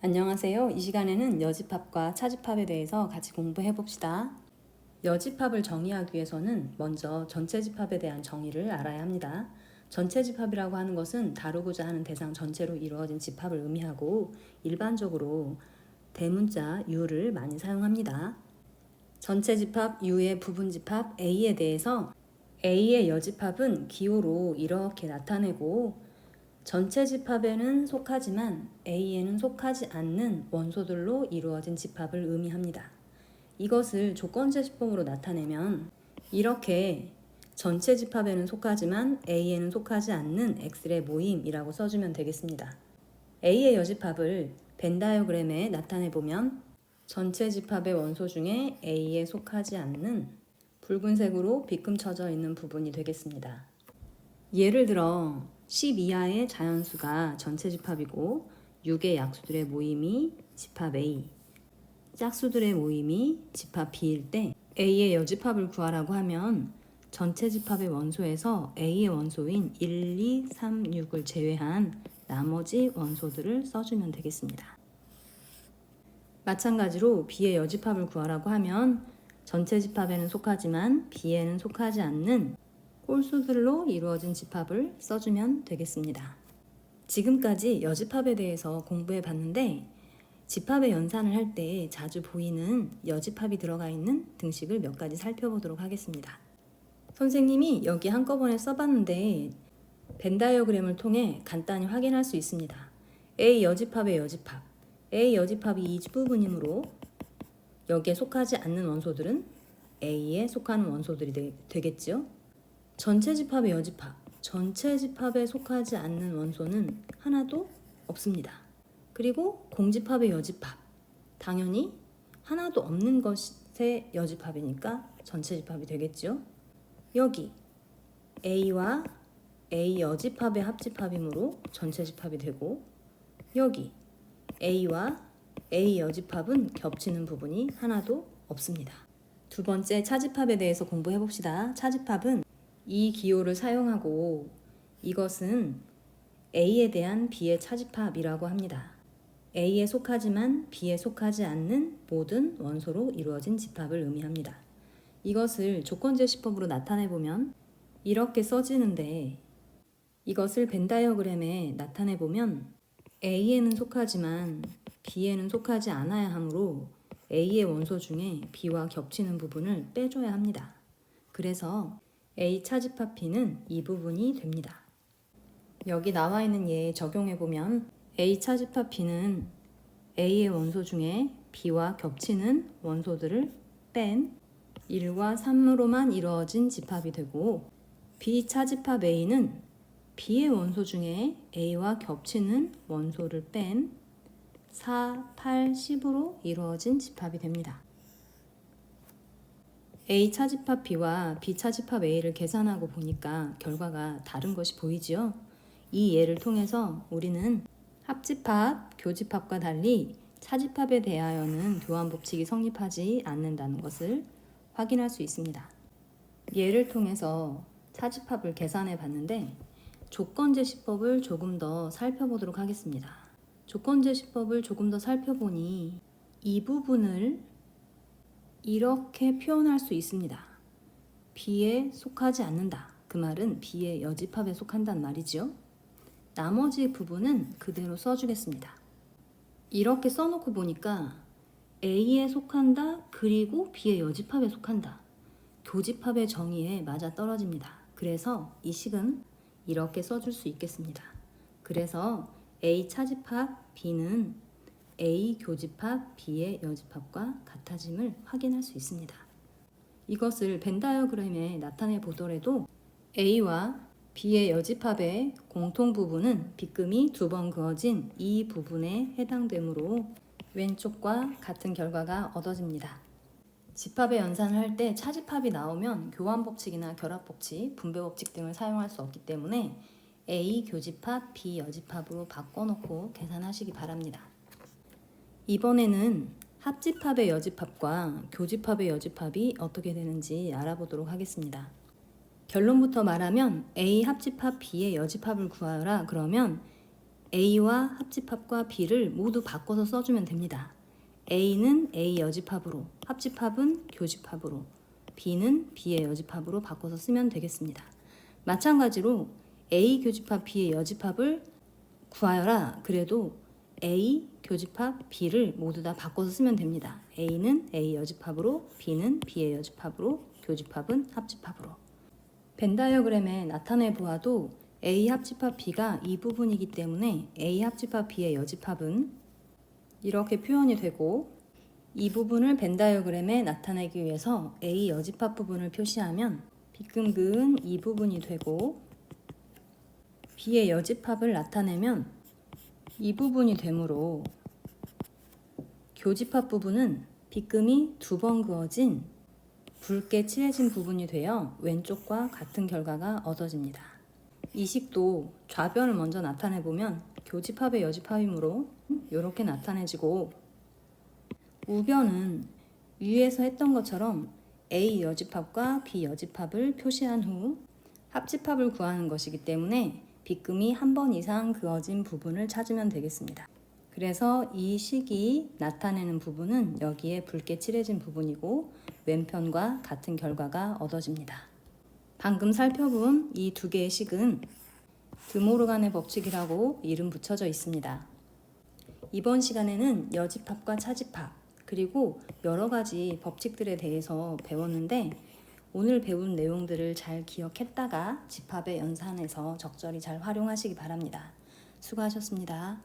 안녕하세요. 이 시간에는 여집합과 차집합에 대해서 같이 공부해 봅시다. 여집합을 정의하기 위해서는 먼저 전체 집합에 대한 정의를 알아야 합니다. 전체 집합이라고 하는 것은 다루고자 하는 대상 전체로 이루어진 집합을 의미하고 일반적으로 대문자 U를 많이 사용합니다. 전체 집합 U의 부분 집합 A에 대해서 A의 여집합은 기호로 이렇게 나타내고 전체 집합에는 속하지만 A에는 속하지 않는 원소들로 이루어진 집합을 의미합니다. 이것을 조건제시법으로 나타내면 이렇게 전체 집합에는 속하지만 A에는 속하지 않는 X의 모임이라고 써주면 되겠습니다. A의 여집합을 벤 다이어그램에 나타내보면 전체 집합의 원소 중에 A에 속하지 않는 붉은색으로 비금쳐져 있는 부분이 되겠습니다. 예를 들어 10 이하의 자연수가 전체 집합이고 6의 약수들의 모임이 집합 A, 짝수들의 모임이 집합 B일 때 A의 여집합을 구하라고 하면 전체 집합의 원소에서 A의 원소인 1, 2, 3, 6을 제외한 나머지 원소들을 써주면 되겠습니다. 마찬가지로 B의 여집합을 구하라고 하면 전체 집합에는 속하지만 B에는 속하지 않는 홀수들로 이루어진 집합을 써주면 되겠습니다. 지금까지 여집합에 대해서 공부해 봤는데 집합의 연산을 할 때 자주 보이는 여집합이 들어가 있는 등식을 몇 가지 살펴보도록 하겠습니다. 선생님이 여기 한꺼번에 써봤는데 벤 다이어그램을 통해 간단히 확인할 수 있습니다. A 여집합의 여집합, A 여집합이 이 부분이므로 여기에 속하지 않는 원소들은 A에 속하는 원소들이 되겠죠. 전체 집합의 여집합, 전체 집합에 속하지 않는 원소는 하나도 없습니다. 그리고 공집합의 여집합, 당연히 하나도 없는 것의 여집합이니까 전체 집합이 되겠죠. 여기 A와 A 여집합의 합집합이므로 전체 집합이 되고 여기 A와 A 여집합은 겹치는 부분이 하나도 없습니다. 두 번째 차집합에 대해서 공부해 봅시다. 차집합은 이 기호를 사용하고 이것은 A에 대한 B의 차집합이라고 합니다. A에 속하지만 B에 속하지 않는 모든 원소로 이루어진 집합을 의미합니다. 이것을 조건제시법으로 나타내보면 이렇게 써지는데 이것을 벤 다이어그램에 나타내보면 A에는 속하지만 B에는 속하지 않아야 하므로 A의 원소 중에 B와 겹치는 부분을 빼줘야 합니다. 그래서 A 차집합 B는 이 부분이 됩니다. 여기 나와 있는 예에 적용해보면 A 차집합 B는 A의 원소 중에 B와 겹치는 원소들을 뺀 1과 3으로만 이루어진 집합이 되고 B 차집합 A는 B의 원소 중에 A와 겹치는 원소를 뺀 4, 8, 10으로 이루어진 집합이 됩니다. A 차집합 B와 B 차집합 A를 계산하고 보니까 결과가 다른 것이 보이지요? 이 예를 통해서 우리는 합집합, 교집합과 달리 차집합에 대하여는 교환법칙이 성립하지 않는다는 것을 확인할 수 있습니다. 예를 통해서 차집합을 계산해 봤는데 조건제시법을 조금 더 살펴보도록 하겠습니다. 조건제시법을 조금 더 살펴보니 이 부분을 이렇게 표현할 수 있습니다. B에 속하지 않는다. 그 말은 B의 여집합에 속한다는 말이죠. 나머지 부분은 그대로 써주겠습니다. 이렇게 써놓고 보니까 A에 속한다 그리고 B의 여집합에 속한다. 교집합의 정의에 맞아 떨어집니다. 그래서 이 식은 이렇게 써줄 수 있겠습니다. 그래서 A 차집합 B는 A 교집합 B의 여집합과 같아짐을 확인할 수 있습니다. 이것을 벤 다이어그램에 나타내 보더라도 A와 B의 여집합의 공통 부분은 빗금이 2번 그어진 이 부분에 해당되므로 왼쪽과 같은 결과가 얻어집니다. 집합의 연산을 할 때 차집합이 나오면 교환법칙이나 결합법칙, 분배법칙 등을 사용할 수 없기 때문에 A 교집합, B 여집합으로 바꿔놓고 계산하시기 바랍니다. 이번에는 합집합의 여집합과 교집합의 여집합이 어떻게 되는지 알아보도록 하겠습니다. 결론부터 말하면 A 합집합 B의 여집합을 구하라 그러면 A와 합집합과 B를 모두 바꿔서 써주면 됩니다. A는 A 여집합으로, 합집합은 교집합으로, B는 B의 여집합으로 바꿔서 쓰면 되겠습니다. 마찬가지로 A 교집합 B의 여집합을 구하여라. 그래도 A 교집합 B를 모두 다 바꿔서 쓰면 됩니다. A는 A 여집합으로, B는 B의 여집합으로, 교집합은 합집합으로. 벤 다이어그램에 나타내 보아도 A 합집합 B가 이 부분이기 때문에 A 합집합 B의 여집합은 이렇게 표현이 되고, 이 부분을 벤 다이어그램에 나타내기 위해서 A 여집합 부분을 표시하면 빗금근 이 부분이 되고, B의 여집합을 나타내면 이 부분이 되므로 교집합 부분은 빗금이 2번 그어진 붉게 칠해진 부분이 되어 왼쪽과 같은 결과가 얻어집니다. 이 식도 좌변을 먼저 나타내 보면 교집합의 여집합이므로 이렇게 나타내지고, 우변은 위에서 했던 것처럼 A 여집합과 B 여집합을 표시한 후 합집합을 구하는 것이기 때문에 빗금이 한 번 이상 그어진 부분을 찾으면 되겠습니다. 그래서 이 식이 나타내는 부분은 여기에 붉게 칠해진 부분이고 왼편과 같은 결과가 얻어집니다. 방금 살펴본 이 두 개의 식은 드모르간의 법칙이라고 이름 붙여져 있습니다. 이번 시간에는 여집합과 차집합, 그리고 여러 가지 법칙들에 대해서 배웠는데, 오늘 배운 내용들을 잘 기억했다가 집합에 연산해서 적절히 잘 활용하시기 바랍니다. 수고하셨습니다.